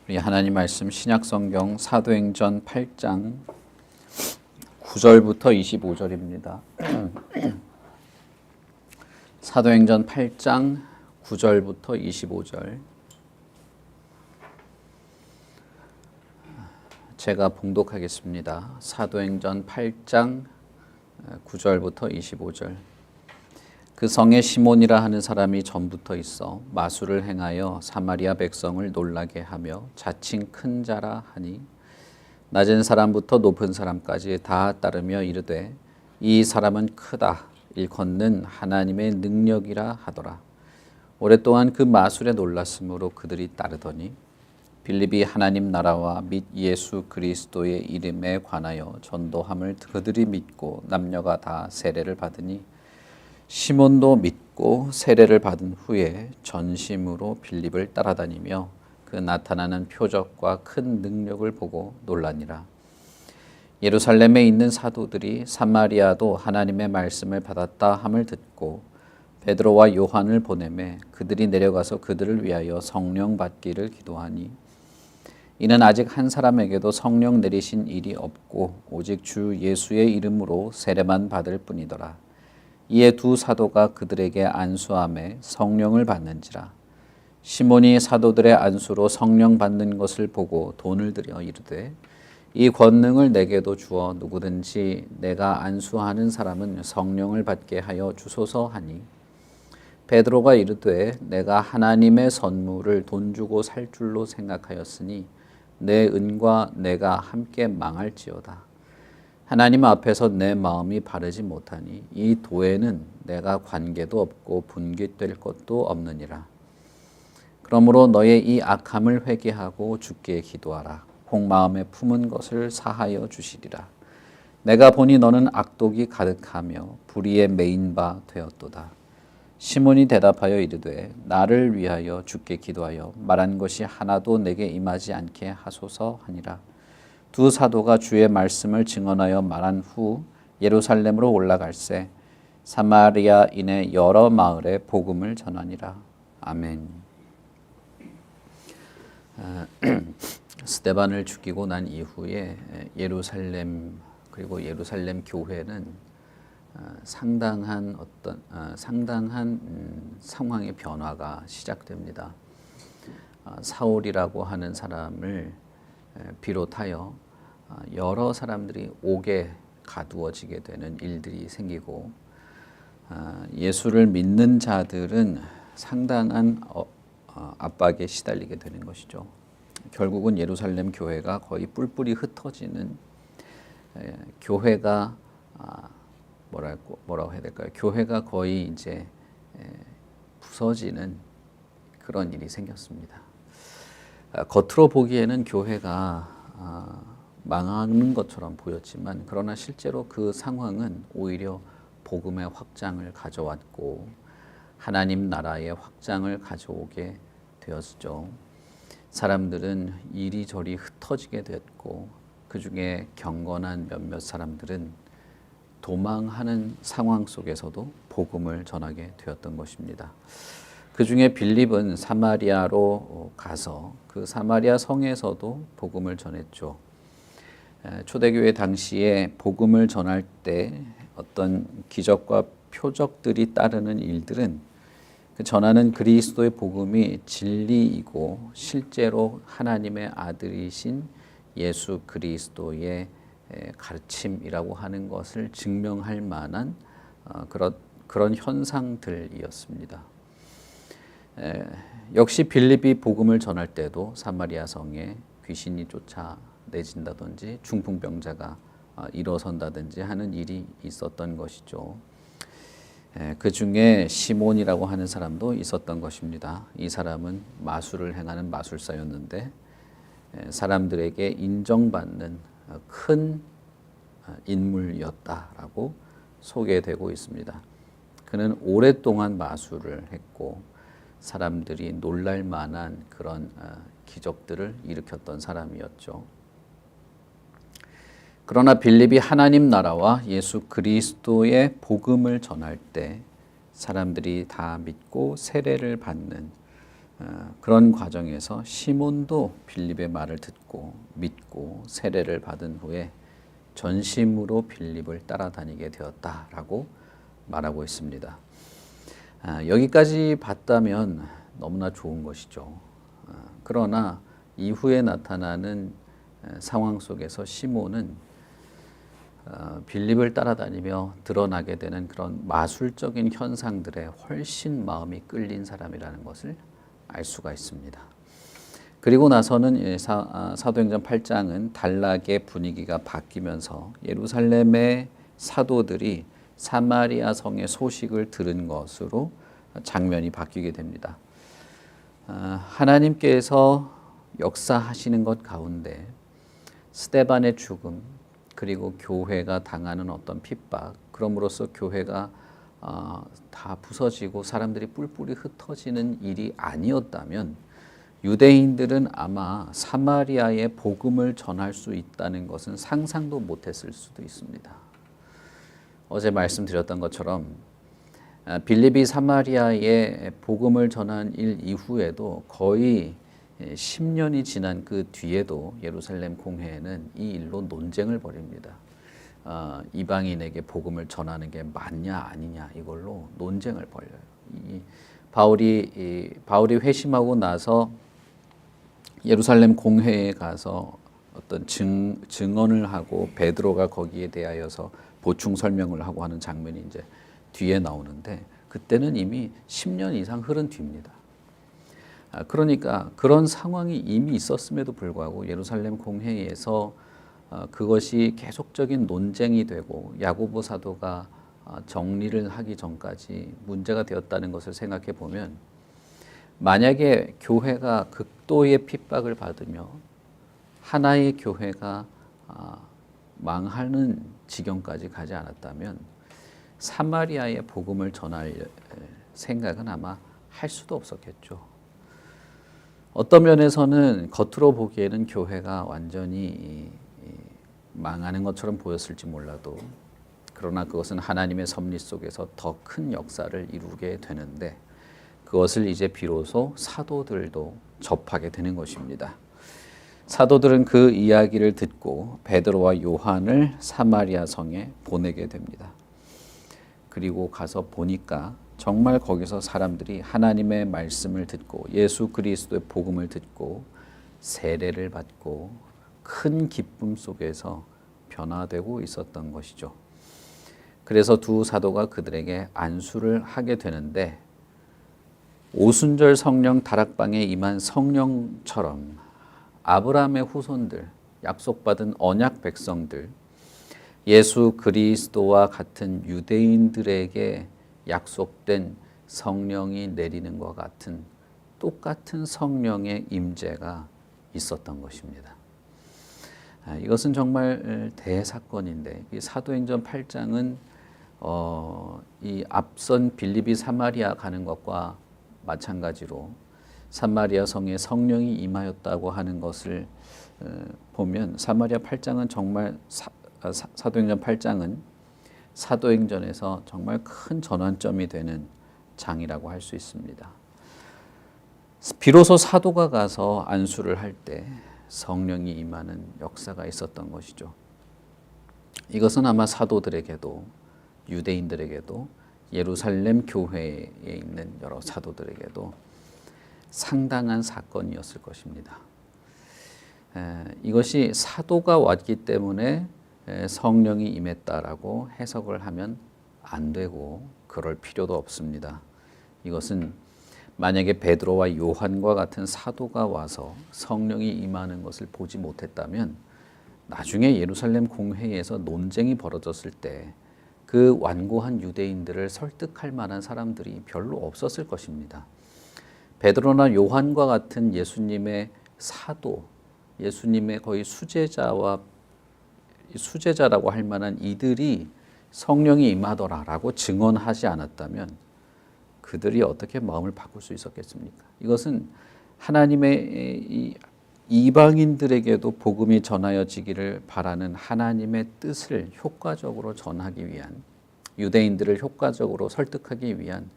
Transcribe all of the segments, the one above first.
우리 하나님 말씀 신약성경 사도행전 8장 9절부터 25절입니다. 사도행전 8장 9절부터 25절. 제가 봉독하겠습니다. 사도행전 8장 9절부터 25절. 그 성에 시몬이라 하는 사람이 전부터 있어 마술을 행하여 사마리아 백성을 놀라게 하며 자칭 큰 자라 하니 낮은 사람부터 높은 사람까지 다 따르며 이르되 이 사람은 크다 일컫는 하나님의 능력이라 하더라. 오랫동안 그 마술에 놀랐으므로 그들이 따르더니 빌립이 하나님 나라와 및 예수 그리스도의 이름에 관하여 전도함을 그들이 믿고 남녀가 다 세례를 받으니 시몬도 믿고 세례를 받은 후에 전심으로 빌립을 따라다니며 그 나타나는 표적과 큰 능력을 보고 놀라니라. 예루살렘에 있는 사도들이 사마리아도 하나님의 말씀을 받았다 함을 듣고 베드로와 요한을 보내매 그들이 내려가서 그들을 위하여 성령 받기를 기도하니 이는 아직 한 사람에게도 성령 내리신 일이 없고 오직 주 예수의 이름으로 세례만 받을 뿐이더라. 이에 두 사도가 그들에게 안수하매 성령을 받는지라. 시몬이 사도들의 안수로 성령 받는 것을 보고 돈을 들여 이르되 이 권능을 내게도 주어 누구든지 내가 안수하는 사람은 성령을 받게 하여 주소서 하니 베드로가 이르되 내가 하나님의 선물을 돈 주고 살 줄로 생각하였으니 내 은과 내가 함께 망할지어다. 하나님 앞에서 내 마음이 바르지 못하니 이 도에는 내가 관계도 없고 분깃될 것도 없느니라. 그러므로 너의 이 악함을 회개하고 주께 기도하라. 혹 마음에 품은 것을 사하여 주시리라. 내가 보니 너는 악독이 가득하며 불의에 매인 바 되었도다. 시몬이 대답하여 이르되 나를 위하여 주께 기도하여 말한 것이 하나도 내게 임하지 않게 하소서 하니라. 두 사도가 주의 말씀을 증언하여 말한 후 예루살렘으로 올라갈새 사마리아인의 여러 마을에 복음을 전하니라. 아멘. 스데반을 죽이고 난 이후에 예루살렘 그리고 예루살렘 교회는 상당한 상황의 변화가 시작됩니다. 사울이라고 하는 사람을 비롯하여 여러 사람들이 옥에 가두어지게 되는 일들이 생기고 예수를 믿는 자들은 상당한 압박에 시달리게 되는 것이죠. 결국은 예루살렘 교회가 거의 뿔뿔이 흩어지는 교회가 뭐라고 해야 될까요? 교회가 거의 이제 부서지는 그런 일이 생겼습니다. 겉으로 보기에는 교회가 망하는 것처럼 보였지만 그러나 실제로 그 상황은 오히려 복음의 확장을 가져왔고 하나님 나라의 확장을 가져오게 되었죠. 사람들은 이리저리 흩어지게 됐고 그 중에 경건한 몇몇 사람들은 도망하는 상황 속에서도 복음을 전하게 되었던 것입니다. 그 중에 빌립은 사마리아로 가서 그 사마리아 성에서도 복음을 전했죠. 초대교회 당시에 복음을 전할 때 어떤 기적과 표적들이 따르는 일들은 그 전하는 그리스도의 복음이 진리이고 실제로 하나님의 아들이신 예수 그리스도의 가르침이라고 하는 것을 증명할 만한 그런 현상들이었습니다. 역시 빌립이 복음을 전할 때도 사마리아 성에 귀신이 쫓아내진다든지 중풍병자가 일어선다든지 하는 일이 있었던 것이죠. 그 중에 시몬이라고 하는 사람도 있었던 것입니다. 이 사람은 마술을 행하는 마술사였는데 사람들에게 인정받는 큰 인물이었다라고 소개되고 있습니다. 그는 오랫동안 마술을 했고 사람들이 놀랄 만한 그런 기적들을 일으켰던 사람이었죠. 그러나 빌립이 하나님 나라와 예수 그리스도의 복음을 전할 때 사람들이 다 믿고 세례를 받는 그런 과정에서 시몬도 빌립의 말을 듣고 믿고 세례를 받은 후에 전심으로 빌립을 따라다니게 되었다라고 말하고 있습니다. 여기까지 봤다면 너무나 좋은 것이죠. 그러나 이후에 나타나는 상황 속에서 시몬은 빌립을 따라다니며 드러나게 되는 그런 마술적인 현상들에 훨씬 마음이 끌린 사람이라는 것을 알 수가 있습니다. 그리고 나서는 사도행전 8장은 단락의 분위기가 바뀌면서 예루살렘의 사도들이 사마리아 성의 소식을 들은 것으로 장면이 바뀌게 됩니다. 하나님께서 역사하시는 것 가운데 스데반의 죽음, 그리고 교회가 당하는 어떤 핍박, 그럼으로써 교회가 다 부서지고 사람들이 뿔뿔이 흩어지는 일이 아니었다면 유대인들은 아마 사마리아에 복음을 전할 수 있다는 것은 상상도 못했을 수도 있습니다. 어제 말씀드렸던 것처럼 빌립이 사마리아에 복음을 전한 일 이후에도 거의 10년이 지난 그 뒤에도 예루살렘 공회에는 이 일로 논쟁을 벌입니다. 이방인에게 복음을 전하는 게 맞냐 아니냐 이걸로 논쟁을 벌여요. 바울이 회심하고 나서 예루살렘 공회에 가서 어떤 증언을 하고 베드로가 거기에 대하여서 보충 설명을 하고 하는 장면이 이제 뒤에 나오는데 그때는 이미 10년 이상 흐른 뒤입니다. 그러니까 그런 상황이 이미 있었음에도 불구하고 예루살렘 공회에서 그것이 계속적인 논쟁이 되고 야고보 사도가 정리를 하기 전까지 문제가 되었다는 것을 생각해 보면 만약에 교회가 극도의 핍박을 받으며 하나의 교회가 망하는 지경까지 가지 않았다면 사마리아의 복음을 전할 생각은 아마 할 수도 없었겠죠. 어떤 면에서는 겉으로 보기에는 교회가 완전히 망하는 것처럼 보였을지 몰라도 그러나 그것은 하나님의 섭리 속에서 더 큰 역사를 이루게 되는데 그것을 이제 비로소 사도들도 접하게 되는 것입니다. 사도들은 그 이야기를 듣고 베드로와 요한을 사마리아 성에 보내게 됩니다. 그리고 가서 보니까 정말 거기서 사람들이 하나님의 말씀을 듣고 예수 그리스도의 복음을 듣고 세례를 받고 큰 기쁨 속에서 변화되고 있었던 것이죠. 그래서 두 사도가 그들에게 안수를 하게 되는데 오순절 성령 다락방에 임한 성령처럼 아브라함의 후손들, 약속받은 언약 백성들, 예수 그리스도와 같은 유대인들에게 약속된 성령이 내리는 것 같은 똑같은 성령의 임재가 있었던 것입니다. 이것은 정말 대사건인데 사도행전 8장은 이 앞선 빌립이 사마리아 가는 것과 마찬가지로 사마리아 성에 성령이 임하였다고 하는 것을 보면 사마리아 8장은 정말 사도행전 8장은 사도행전에서 정말 큰 전환점이 되는 장이라고 할 수 있습니다. 비로소 사도가 가서 안수를 할 때 성령이 임하는 역사가 있었던 것이죠. 이것은 아마 사도들에게도 유대인들에게도 예루살렘 교회에 있는 여러 사도들에게도 상당한 사건이었을 것입니다. 이것이 사도가 왔기 때문에 성령이 임했다라고 해석을 하면 안 되고 그럴 필요도 없습니다. 이것은 만약에 베드로와 요한과 같은 사도가 와서 성령이 임하는 것을 보지 못했다면 나중에 예루살렘 공회에서 논쟁이 벌어졌을 때 그 완고한 유대인들을 설득할 만한 사람들이 별로 없었을 것입니다. 베드로나 요한과 같은 예수님의 사도, 예수님의 거의 수제자라고 할 만한 이들이 성령이 임하더라라고 증언하지 않았다면 그들이 어떻게 마음을 바꿀 수 있었겠습니까? 이것은 하나님의 이방인들에게도 복음이 전하여지기를 바라는 하나님의 뜻을 효과적으로 전하기 위한, 유대인들을 효과적으로 설득하기 위한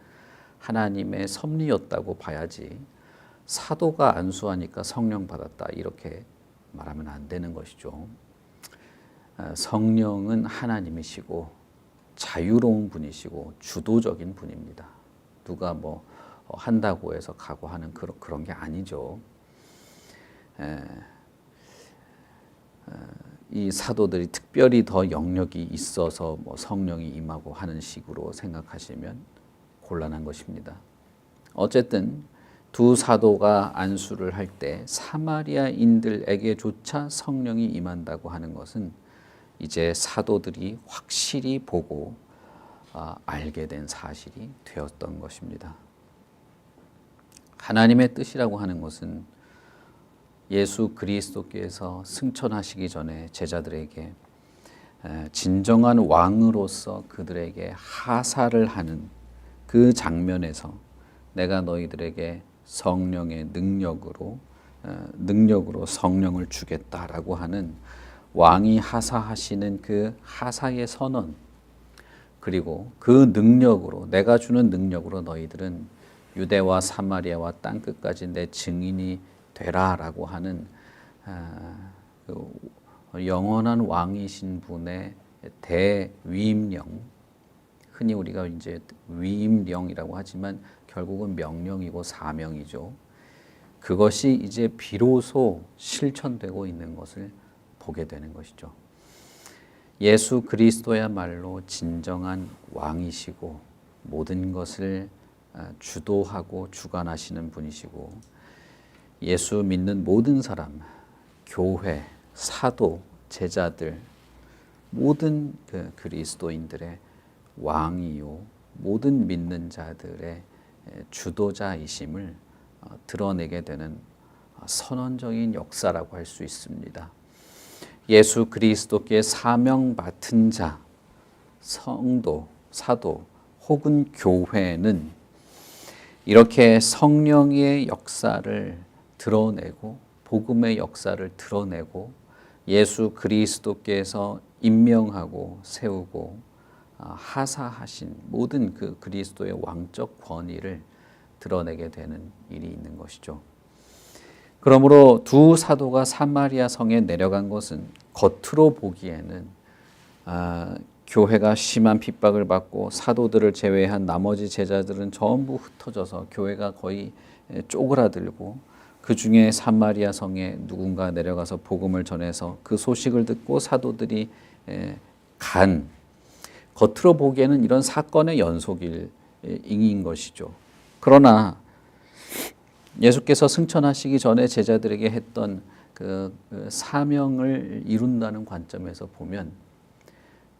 하나님의 섭리였다고 봐야지 사도가 안수하니까 성령 받았다 이렇게 말하면 안 되는 것이죠. 성령은 하나님이시고 자유로운 분이시고 주도적인 분입니다. 누가 뭐 한다고 해서 가고 하는 그런 게 아니죠. 이 사도들이 특별히 더 영역이 있어서 뭐 성령이 임하고 하는 식으로 생각하시면 곤란한 것입니다. 어쨌든 두 사도가 안수를 할 때 사마리아인들에게조차 성령이 임한다고 하는 것은 이제 사도들이 확실히 보고 알게 된 사실이 되었던 것입니다. 하나님의 뜻이라고 하는 것은 예수 그리스도께서 승천하시기 전에 제자들에게 진정한 왕으로서 그들에게 하사를 하는 그 장면에서 내가 너희들에게 성령의 능력으로 성령을 주겠다라고 하는 왕이 하사하시는 그 하사의 선언, 그리고 그 능력으로, 내가 주는 능력으로 너희들은 유대와 사마리아와 땅끝까지 내 증인이 되라라고 하는 영원한 왕이신 분의 대위임령, 흔히 우리가 이제 위임령이라고 하지만 결국은 명령이고 사명이죠. 그것이 이제 비로소 실천되고 있는 것을 보게 되는 것이죠. 예수 그리스도야말로 진정한 왕이시고 모든 것을 주도하고 주관하시는 분이시고, 예수 믿는 모든 사람, 교회, 사도, 제자들, 모든 그리스도인들의 왕이요 모든 믿는 자들의 주도자이심을 드러내게 되는 선언적인 역사라고 할 수 있습니다. 예수 그리스도께 사명 맡은 자, 성도, 사도 혹은 교회는 이렇게 성령의 역사를 드러내고 복음의 역사를 드러내고 예수 그리스도께서 임명하고 세우고 하사하신 모든 그 그리스도의 왕적 권위를 드러내게 되는 일이 있는 것이죠. 그러므로 두 사도가 사마리아 성에 내려간 것은 겉으로 보기에는 교회가 심한 핍박을 받고 사도들을 제외한 나머지 제자들은 전부 흩어져서 교회가 거의 쪼그라들고, 그 중에 사마리아 성에 누군가 내려가서 복음을 전해서 그 소식을 듣고 사도들이 간, 겉으로 보기에는 이런 사건의 연속인 것이죠. 그러나 예수께서 승천하시기 전에 제자들에게 했던 그 사명을 이룬다는 관점에서 보면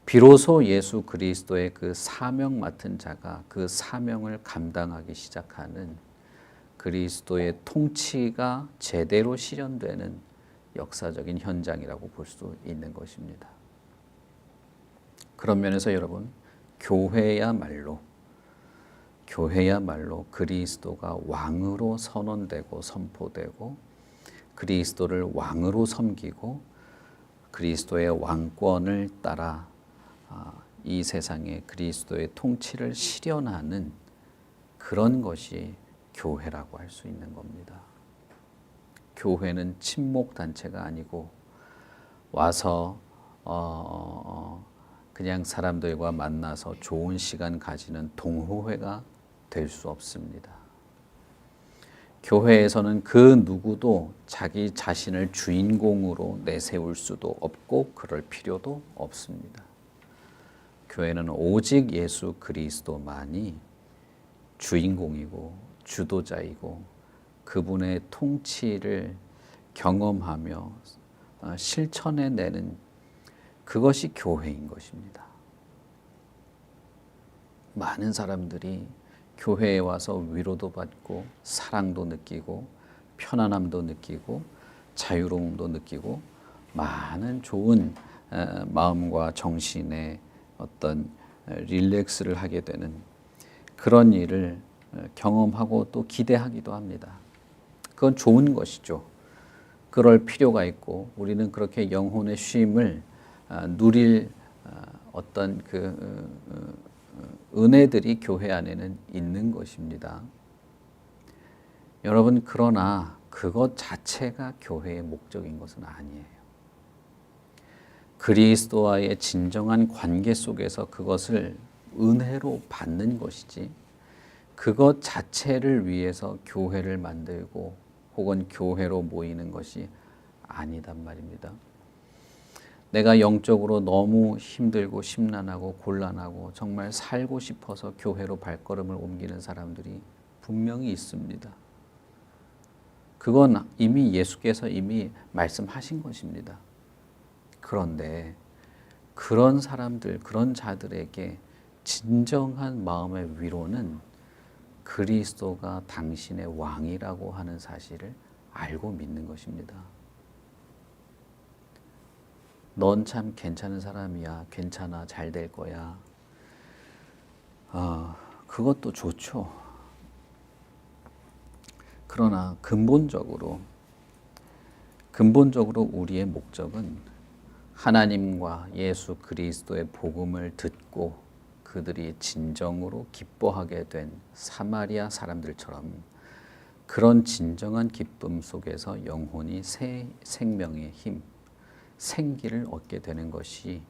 비로소 예수 그리스도의 그 사명 맡은 자가 그 사명을 감당하기 시작하는 그리스도의 통치가 제대로 실현되는 역사적인 현장이라고 볼 수 있는 것입니다. 그런 면에서 여러분, 교회야말로 그리스도가 왕으로 선언되고 선포되고 그리스도를 왕으로 섬기고 그리스도의 왕권을 따라 이 세상에 그리스도의 통치를 실현하는 그런 것이 교회라고 할 수 있는 겁니다. 교회는 친목 단체가 아니고 와서 그냥 사람들과 만나서 좋은 시간 가지는 동호회가 될 수 없습니다. 교회에서는 그 누구도 자기 자신을 주인공으로 내세울 수도 없고 그럴 필요도 없습니다. 교회는 오직 예수 그리스도만이 주인공이고 주도자이고 그분의 통치를 경험하며 실천해내는 그것이 교회인 것입니다. 많은 사람들이 교회에 와서 위로도 받고 사랑도 느끼고 편안함도 느끼고 자유로움도 느끼고 많은 좋은 마음과 정신의 어떤 릴렉스를 하게 되는 그런 일을 경험하고 또 기대하기도 합니다. 그건 좋은 것이죠. 그럴 필요가 있고 우리는 그렇게 영혼의 쉼을 누릴 어떤 그 은혜들이 교회 안에는 있는 것입니다. 여러분, 그러나 그것 자체가 교회의 목적인 것은 아니에요. 그리스도와의 진정한 관계 속에서 그것을 은혜로 받는 것이지, 그것 자체를 위해서 교회를 만들고 혹은 교회로 모이는 것이 아니단 말입니다. 내가 영적으로 너무 힘들고 심란하고 곤란하고 정말 살고 싶어서 교회로 발걸음을 옮기는 사람들이 분명히 있습니다. 그건 이미 예수께서 이미 말씀하신 것입니다. 그런데 그런 사람들, 그런 자들에게 진정한 마음의 위로는 그리스도가 당신의 왕이라고 하는 사실을 알고 믿는 것입니다. 넌 참 괜찮은 사람이야. 괜찮아. 잘 될 거야. 그것도 좋죠. 그러나 근본적으로 우리의 목적은 하나님과 예수 그리스도의 복음을 듣고 그들이 진정으로 기뻐하게 된 사마리아 사람들처럼 그런 진정한 기쁨 속에서 영혼이 새 생명의 힘, 생기를 얻게 되는 것이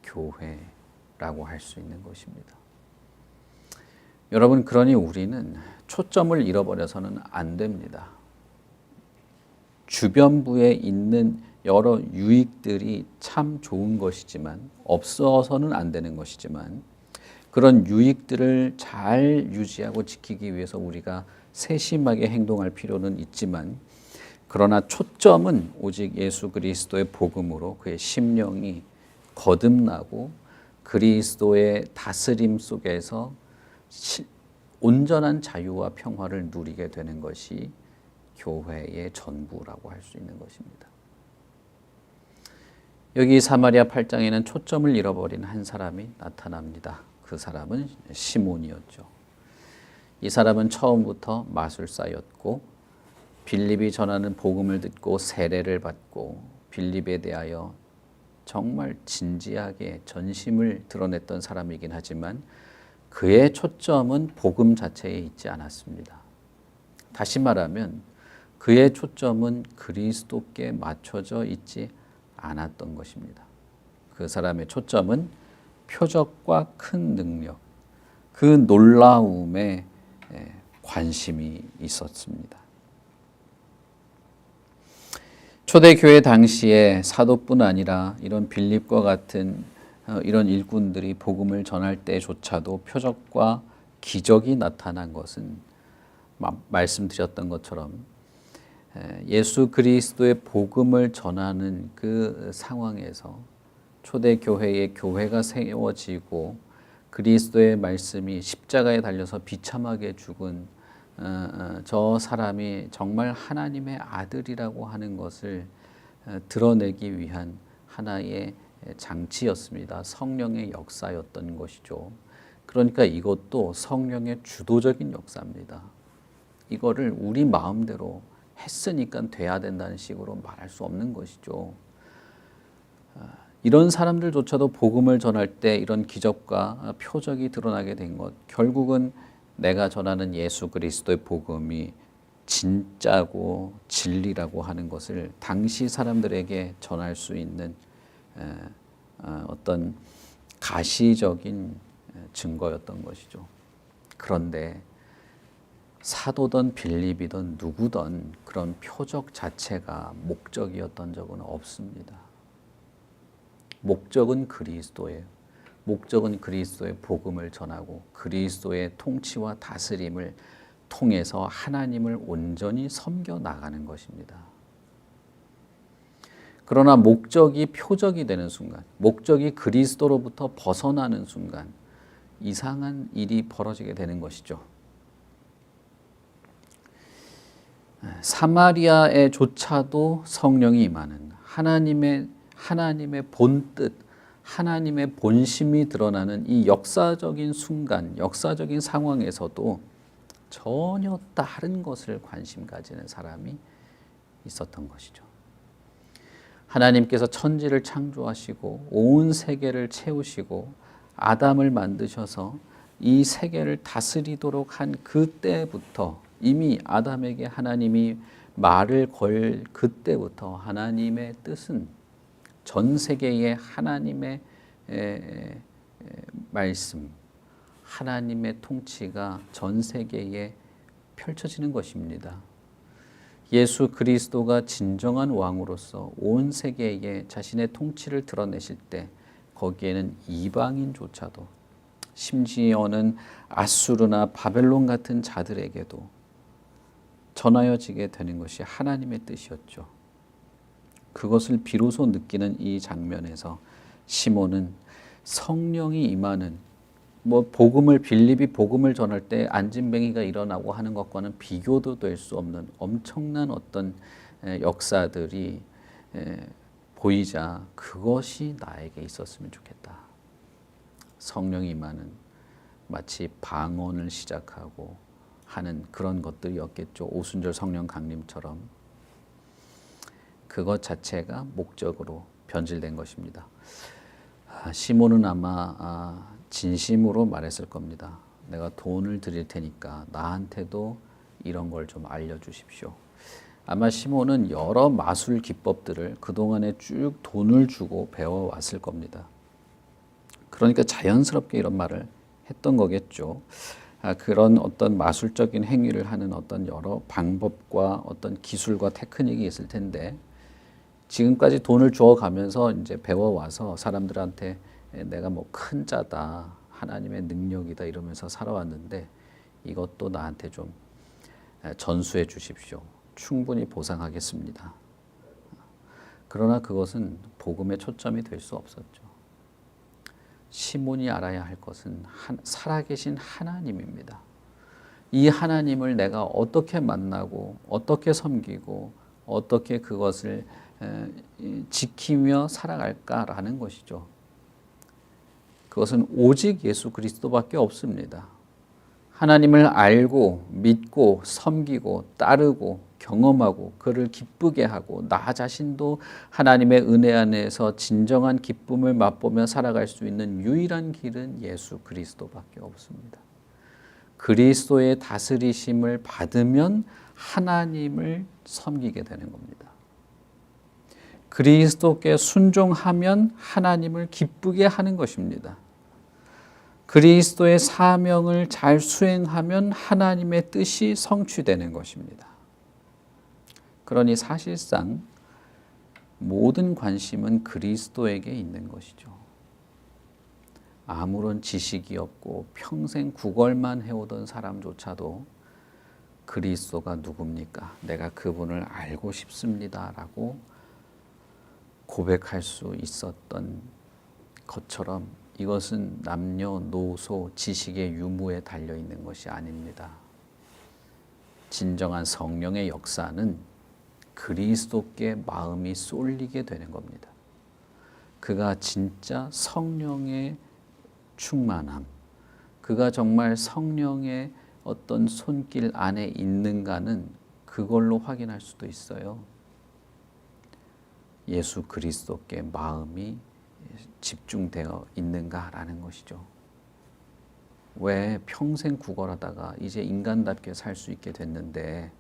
교회라고 할 수 있는 것입니다. 여러분, 그러니 우리는 초점을 잃어버려서는 안 됩니다. 주변부에 있는 여러 유익들이 참 좋은 것이지만, 없어서는 안 되는 것이지만, 그런 유익들을 잘 유지하고 지키기 위해서 우리가 세심하게 행동할 필요는 있지만, 그러나 초점은 오직 예수 그리스도의 복음으로 그의 심령이 거듭나고 그리스도의 다스림 속에서 온전한 자유와 평화를 누리게 되는 것이 교회의 전부라고 할 수 있는 것입니다. 여기 사마리아 8장에는 초점을 잃어버린 한 사람이 나타납니다. 그 사람은 시몬이었죠. 이 사람은 처음부터 마술사였고 빌립이 전하는 복음을 듣고 세례를 받고 빌립에 대하여 정말 진지하게 전심을 드러냈던 사람이긴 하지만 그의 초점은 복음 자체에 있지 않았습니다. 다시 말하면 그의 초점은 그리스도께 맞춰져 있지 않았던 것입니다. 그 사람의 초점은 표적과 큰 능력, 그 놀라움에 관심이 있었습니다. 초대교회 당시에 사도뿐 아니라 이런 빌립과 같은 이런 일꾼들이 복음을 전할 때조차도 표적과 기적이 나타난 것은 말씀드렸던 것처럼 예수 그리스도의 복음을 전하는 그 상황에서 초대교회의 교회가 세워지고 그리스도의 말씀이 십자가에 달려서 비참하게 죽은 저 사람이 정말 하나님의 아들이라고 하는 것을 드러내기 위한 하나의 장치였습니다. 성령의 역사였던 것이죠. 그러니까 이것도 성령의 주도적인 역사입니다. 이거를 우리 마음대로 했으니까 돼야 된다는 식으로 말할 수 없는 것이죠. 이런 사람들조차도 복음을 전할 때 이런 기적과 표적이 드러나게 된 것, 결국은 내가 전하는 예수 그리스도의 복음이 진짜고 진리라고 하는 것을 당시 사람들에게 전할 수 있는 어떤 가시적인 증거였던 것이죠. 그런데 사도든 빌립이든 누구든 그런 표적 자체가 목적이었던 적은 없습니다. 목적은 그리스도예요. 목적은 그리스도의 복음을 전하고 그리스도의 통치와 다스림을 통해서 하나님을 온전히 섬겨 나가는 것입니다. 그러나 목적이 표적이 되는 순간, 목적이 그리스도로부터 벗어나는 순간 이상한 일이 벌어지게 되는 것이죠. 사마리아에조차도 성령이 임하는 하나님의 본뜻, 하나님의 본심이 드러나는 이 역사적인 순간, 역사적인 상황에서도 전혀 다른 것을 관심 가지는 사람이 있었던 것이죠. 하나님께서 천지를 창조하시고 온 세계를 채우시고 아담을 만드셔서 이 세계를 다스리도록 한 그때부터 이미 아담에게 하나님이 말을 걸 그때부터 하나님의 뜻은 전 세계의 하나님의 말씀, 하나님의 통치가 전 세계에 펼쳐지는 것입니다. 예수 그리스도가 진정한 왕으로서 온 세계에 자신의 통치를 드러내실 때 거기에는 이방인조차도 심지어는 아수르나 바벨론 같은 자들에게도 전하여지게 되는 것이 하나님의 뜻이었죠. 그것을 비로소 느끼는 이 장면에서 시몬은 성령이 임하는 빌립이 복음을 전할 때 안진뱅이가 일어나고 하는 것과는 비교도 될 수 없는 엄청난 어떤 역사들이 보이자 그것이 나에게 있었으면 좋겠다. 성령이 임하는 마치 방언을 시작하고 하는 그런 것들이었겠죠. 오순절 성령 강림처럼 그것 자체가 목적으로 변질된 것입니다. 시몬은 아마 진심으로 말했을 겁니다. 내가 돈을 드릴 테니까 나한테도 이런 걸 좀 알려주십시오. 아마 시몬은 여러 마술 기법들을 그동안에 쭉 돈을 주고 배워왔을 겁니다. 그러니까 자연스럽게 이런 말을 했던 거겠죠. 그런 어떤 마술적인 행위를 하는 어떤 여러 방법과 어떤 기술과 테크닉이 있을 텐데 지금까지 돈을 주어가면서 이제 배워와서 사람들한테 내가 뭐 큰 자다, 하나님의 능력이다 이러면서 살아왔는데 이것도 나한테 좀 전수해 주십시오. 충분히 보상하겠습니다. 그러나 그것은 복음의 초점이 될 수 없었죠. 시몬이 알아야 할 것은 살아계신 하나님입니다. 이 하나님을 내가 어떻게 만나고 어떻게 섬기고 어떻게 그것을 지키며 살아갈까라는 것이죠. 그것은 오직 예수 그리스도밖에 없습니다. 하나님을 알고 믿고 섬기고 따르고 경험하고 그를 기쁘게 하고 나 자신도 하나님의 은혜 안에서 진정한 기쁨을 맛보며 살아갈 수 있는 유일한 길은 예수 그리스도밖에 없습니다. 그리스도의 다스리심을 받으면 하나님을 섬기게 되는 겁니다. 그리스도께 순종하면 하나님을 기쁘게 하는 것입니다. 그리스도의 사명을 잘 수행하면 하나님의 뜻이 성취되는 것입니다. 그러니 사실상 모든 관심은 그리스도에게 있는 것이죠. 아무런 지식이 없고 평생 구걸만 해오던 사람조차도 그리스도가 누굽니까? 내가 그분을 알고 싶습니다라고 고백할 수 있었던 것처럼 이것은 남녀노소 지식의 유무에 달려있는 것이 아닙니다. 진정한 성령의 역사는 그리스도께 마음이 쏠리게 되는 겁니다. 그가 진짜 성령의 충만함, 그가 정말 성령의 어떤 손길 안에 있는가는 그걸로 확인할 수도 있어요. 예수 그리스도께 마음이 집중되어 있는가라는 것이죠. 왜 평생 구걸하다가 이제 인간답게 살 수 있게 됐는데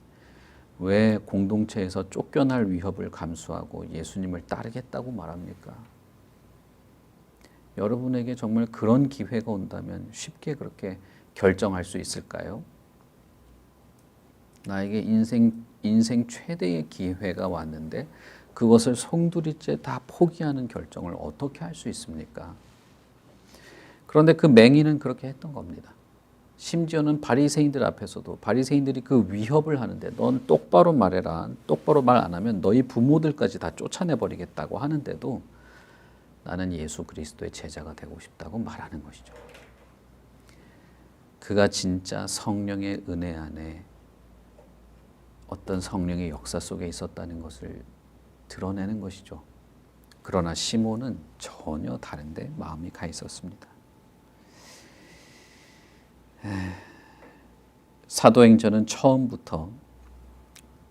왜 공동체에서 쫓겨날 위협을 감수하고 예수님을 따르겠다고 말합니까? 여러분에게 정말 그런 기회가 온다면 쉽게 그렇게 결정할 수 있을까요? 나에게 인생 최대의 기회가 왔는데 그것을 송두리째 다 포기하는 결정을 어떻게 할 수 있습니까? 그런데 그 맹인은 그렇게 했던 겁니다. 심지어는 바리새인들 앞에서도 바리새인들이 그 위협을 하는데 넌 똑바로 말해라. 똑바로 말 안 하면 너희 부모들까지 다 쫓아내버리겠다고 하는데도 나는 예수 그리스도의 제자가 되고 싶다고 말하는 것이죠. 그가 진짜 성령의 은혜 안에 어떤 성령의 역사 속에 있었다는 것을 드러내는 것이죠. 그러나 시몬은 전혀 다른데 마음이 가 있었습니다. 사도행전은 처음부터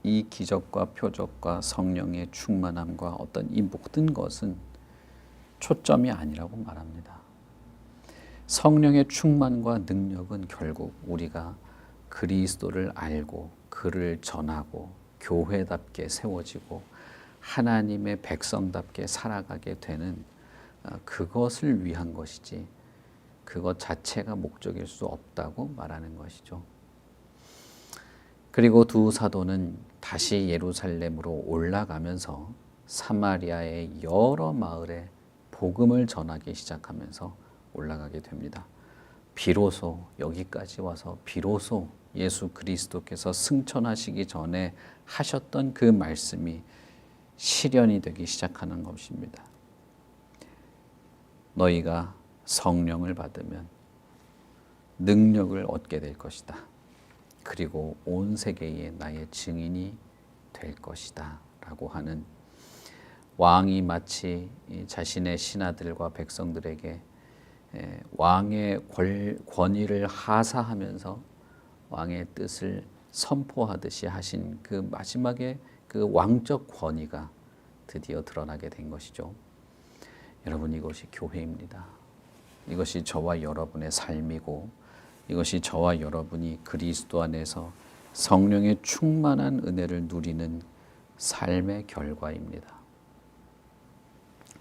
이 기적과 표적과 성령의 충만함과 어떤 이 모든 것은 초점이 아니라고 말합니다. 성령의 충만과 능력은 결국 우리가 그리스도를 알고 그를 전하고 교회답게 세워지고 하나님의 백성답게 살아가게 되는 그것을 위한 것이지 그것 자체가 목적일 수 없다고 말하는 것이죠. 그리고 두 사도는 다시 예루살렘으로 올라가면서 사마리아의 여러 마을에 복음을 전하기 시작하면서 올라가게 됩니다. 비로소 여기까지 와서 비로소 예수 그리스도께서 승천하시기 전에 하셨던 그 말씀이 실현이 되기 시작하는 것입니다. 너희가 성령을 받으면 능력을 얻게 될 것이다. 그리고 온 세계에 나의 증인이 될 것이다 라고 하는, 왕이 마치 자신의 신하들과 백성들에게 왕의 권위를 하사하면서 왕의 뜻을 선포하듯이 하신 그 마지막에 그 왕적 권위가 드디어 드러나게 된 것이죠. 여러분, 이것이 교회입니다. 이것이 저와 여러분의 삶이고 이것이 저와 여러분이 그리스도 안에서 성령의 충만한 은혜를 누리는 삶의 결과입니다.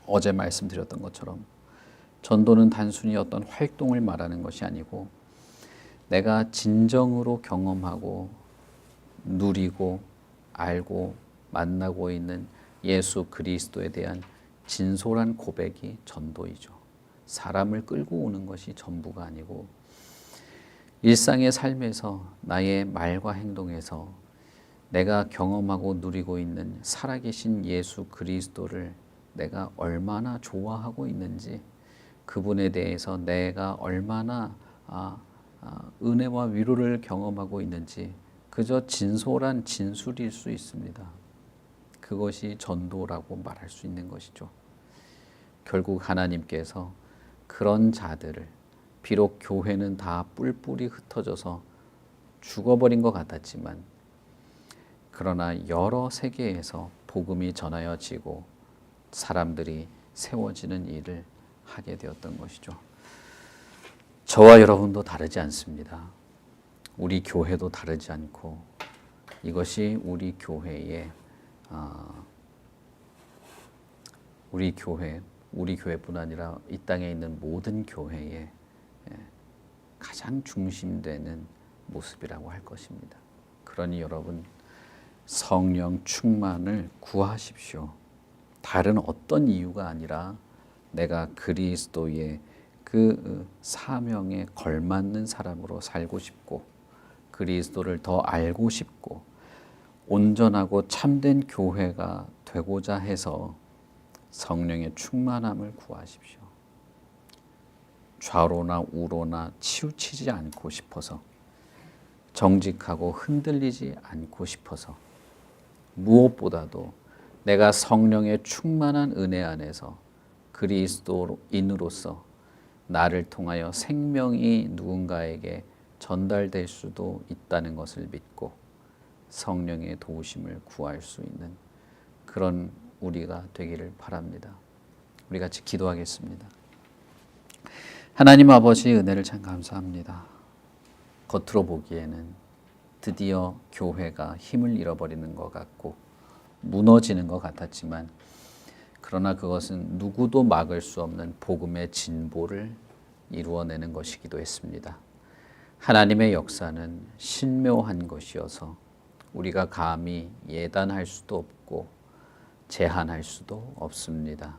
어제 말씀드렸던 것처럼 전도는 단순히 어떤 활동을 말하는 것이 아니고 내가 진정으로 경험하고 누리고 알고 만나고 있는 예수 그리스도에 대한 진솔한 고백이 전도이죠. 사람을 끌고 오는 것이 전부가 아니고 일상의 삶에서 나의 말과 행동에서 내가 경험하고 누리고 있는 살아계신 예수 그리스도를 내가 얼마나 좋아하고 있는지, 그분에 대해서 내가 얼마나 은혜와 위로를 경험하고 있는지 그저 진솔한 진술일 수 있습니다. 그것이 전도라고 말할 수 있는 것이죠. 결국 하나님께서 그런 자들을, 비록 교회는 다 뿔뿔이 흩어져서 죽어버린 것 같았지만 그러나 여러 세계에서 복음이 전하여지고 사람들이 세워지는 일을 하게 되었던 것이죠. 저와 여러분도 다르지 않습니다. 우리 교회도 다르지 않고 이것이 우리 교회의 우리 교회뿐 아니라 이 땅에 있는 모든 교회의 가장 중심되는 모습이라고 할 것입니다. 그러니 여러분, 성령 충만을 구하십시오. 다른 어떤 이유가 아니라 내가 그리스도의 그 사명에 걸맞는 사람으로 살고 싶고 그리스도를 더 알고 싶고 온전하고 참된 교회가 되고자 해서 성령의 충만함을 구하십시오. 좌로나 우로나 치우치지 않고 싶어서, 정직하고 흔들리지 않고 싶어서, 무엇보다도 내가 성령의 충만한 은혜 안에서 그리스도인으로서 나를 통하여 생명이 누군가에게 전달될 수도 있다는 것을 믿고 성령의 도우심을 구할 수 있는 그런 우리가 되기를 바랍니다. 우리 같이 기도하겠습니다. 하나님 아버지, 은혜를 참 감사합니다. 겉으로 보기에는 드디어 교회가 힘을 잃어버리는 것 같고 무너지는 것 같았지만, 그러나 그것은 누구도 막을 수 없는 복음의 진보를 이루어내는 것이기도 했습니다. 하나님의 역사는 신묘한 것이어서 우리가 감히 예단할 수도 없고 제한할 수도 없습니다.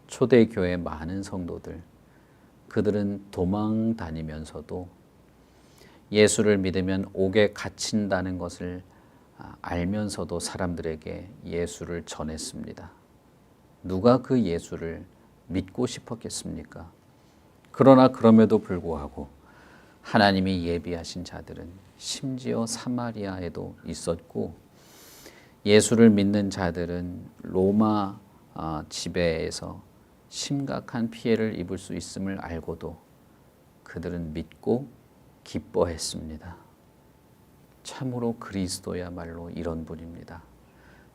초대교회 많은 성도들, 그들은 도망 다니면서도 예수를 믿으면 옥에 갇힌다는 것을 알면서도 사람들에게 예수를 전했습니다. 누가 그 예수를 믿고 싶었겠습니까? 그러나 그럼에도 불구하고 하나님이 예비하신 자들은 심지어 사마리아에도 있었고, 예수를 믿는 자들은 로마 지배에서 심각한 피해를 입을 수 있음을 알고도 그들은 믿고 기뻐했습니다. 참으로 그리스도야말로 이런 분입니다.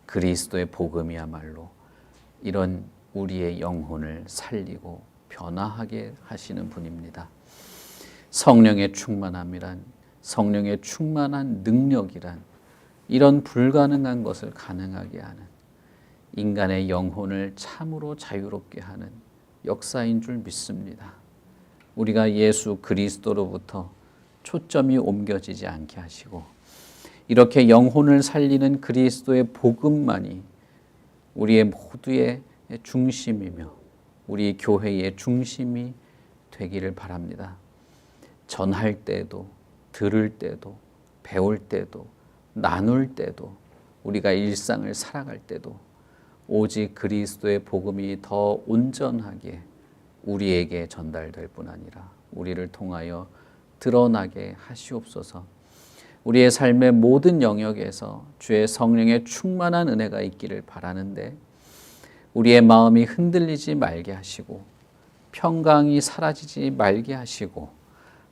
그리스도의 복음이야말로 이런 우리의 영혼을 살리고 변화하게 하시는 분입니다. 성령의 충만함이란 성령의 충만한 능력이란 이런 불가능한 것을 가능하게 하는 인간의 영혼을 참으로 자유롭게 하는 역사인 줄 믿습니다. 우리가 예수 그리스도로부터 초점이 옮겨지지 않게 하시고 이렇게 영혼을 살리는 그리스도의 복음만이 우리의 모두의 중심이며 우리 교회의 중심이 되기를 바랍니다. 전할 때도, 들을 때도, 배울 때도, 나눌 때도, 우리가 일상을 살아갈 때도 오직 그리스도의 복음이 더 온전하게 우리에게 전달될 뿐 아니라 우리를 통하여 드러나게 하시옵소서. 우리의 삶의 모든 영역에서 주의 성령의 충만한 은혜가 있기를 바라는데 우리의 마음이 흔들리지 말게 하시고 평강이 사라지지 말게 하시고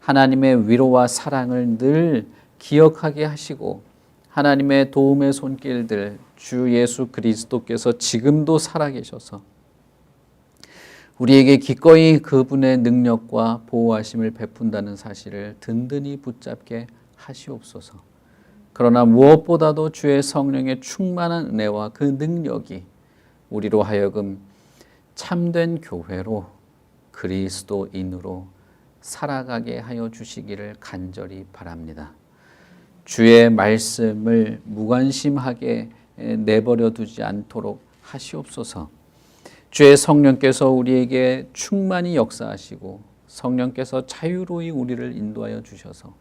하나님의 위로와 사랑을 늘 기억하게 하시고 하나님의 도움의 손길들 주 예수 그리스도께서 지금도 살아계셔서 우리에게 기꺼이 그분의 능력과 보호하심을 베푼다는 사실을 든든히 붙잡게 하시옵소서. 그러나 무엇보다도 주의 성령의 충만한 은혜와 그 능력이 우리로 하여금 참된 교회로 그리스도인으로 살아가게 하여 주시기를 간절히 바랍니다. 주의 말씀을 무관심하게 내버려 두지 않도록 하시옵소서. 주의 성령께서 우리에게 충만히 역사하시고 성령께서 자유로이 우리를 인도하여 주셔서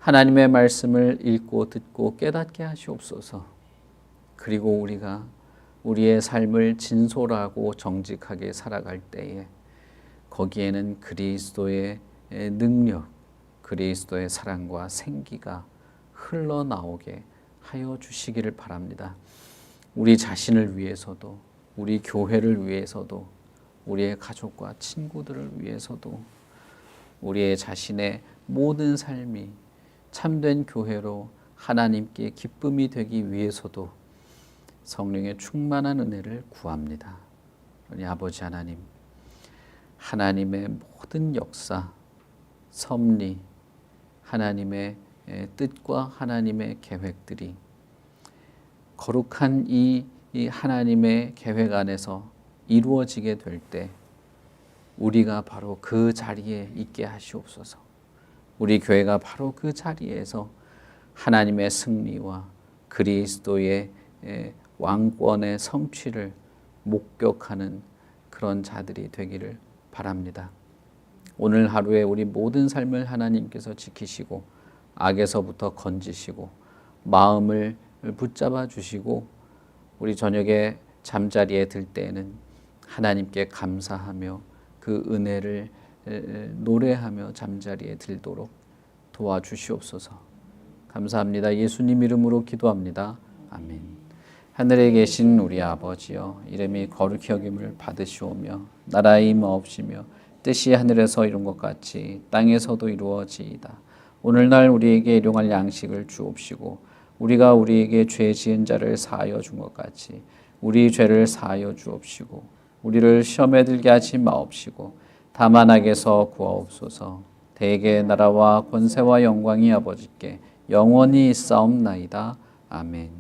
하나님의 말씀을 읽고 듣고 깨닫게 하시옵소서. 그리고 우리가 우리의 삶을 진솔하고 정직하게 살아갈 때에 거기에는 그리스도의 능력, 그리스도의 사랑과 생기가 흘러나오게 하여 주시기를 바랍니다. 우리 자신을 위해서도, 우리 교회를 위해서도, 우리의 가족과 친구들을 위해서도, 우리의 자신의 모든 삶이 참된 교회로 하나님께 기쁨이 되기 위해서도 성령의 충만한 은혜를 구합니다. 우리 아버지 하나님, 하나님의 모든 역사, 섭리, 하나님의 뜻과 하나님의 계획들이 거룩한 이 하나님의 계획 안에서 이루어지게 될 때 우리가 바로 그 자리에 있게 하시옵소서. 우리 교회가 바로 그 자리에서 하나님의 승리와 그리스도의 왕권의 성취를 목격하는 그런 자들이 되기를 바랍니다. 오늘 하루에 우리 모든 삶을 하나님께서 지키시고 악에서부터 건지시고 마음을 붙잡아 주시고 우리 저녁에 잠자리에 들 때에는 하나님께 감사하며 그 은혜를 노래하며 잠자리에 들도록 도와주시옵소서. 감사합니다. 예수님 이름으로 기도합니다. 아멘. 하늘에 계신 우리 아버지여, 이름이 거룩히 여김을 받으시오며 나라의 임하옵시며 뜻이 하늘에서 이룬 것 같이 땅에서도 이루어지이다. 오늘날 우리에게 일용할 양식을 주옵시고 우리가 우리에게 죄 지은 자를 사하여 준 것 같이 우리 죄를 사하여 주옵시고 우리를 시험에 들게 하지 마옵시고 다만 악에서 구하옵소서. 대개 나라와 권세와 영광이 아버지께 영원히 있사옵나이다. 아멘.